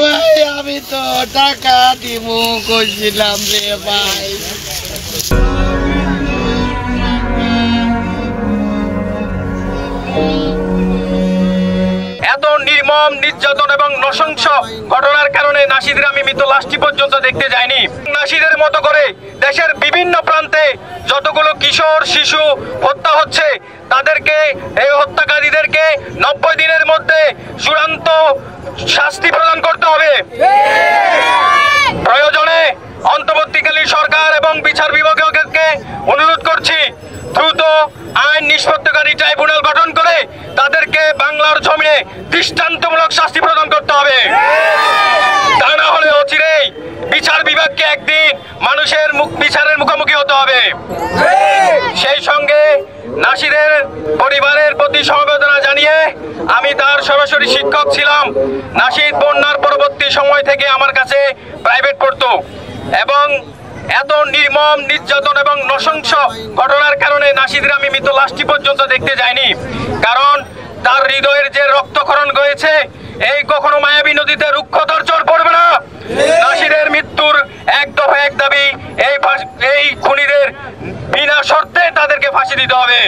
ভাই আমি তো টাকা দিব কইছিলাম রে ভাই। এত নির্মম নির্যাতন এবং নৃশংস ঘটনার কারণে নাসিদের আমি মৃত লাশটি পর্যন্ত দেখতে যাইনি। নাসিদের মতো করে দেশের বিভিন্ন প্রান্তে যতগুলো কিশোর শিশু হত্যা হচ্ছে তাদেরকে, এই হত্যাকারীদেরকে 90 দিনের মধ্যে চূড়ান্ত শাস্তি প্রদান করতে হবে। প্রয়োজনে অন্তর্বর্তীকালীন সরকার এবং বিচার বিভাগকে অনুরোধ করছি দ্রুত আইন নিষ্পত্তিকারী ট্রাইব্যুনাল গঠন করে তাদেরকে বাংলার জমিনে দৃষ্টান্তমূলক শাস্তি প্রদান করতে হবে। তা না হলে অচিরেই বিচার বিভাগকে একদিন মানুষের বিচারের মুখোমুখি হতে হবে। সেই সঙ্গে নাসিদের পরিবারের প্রতি সমবেদনা জানিয়ে, আমি তার সরাসরি শিক্ষক ছিলাম। নাসিদ বন্যার পরবর্তী সময় থেকে আমার কাছে প্রাইভেট পড়তো এবং এত নির্মম নির্যাতন এবং নৃশংস ঘটনার কারণে নাসিদের আমি মৃত লাশটি পর্যন্ত দেখতে যাইনি। কারণ তার হৃদয়ের যে রক্তক্ষরণ হয়েছে, এই কখনো মায়াবী নদীতে রুক্ষতার চর পড়বে না। নাসিদের মৃত্যুর এক দফা এক দাবি, এই খুনিদের বিনা শর্তে তাদেরকে ফাঁসি দিতে হবে।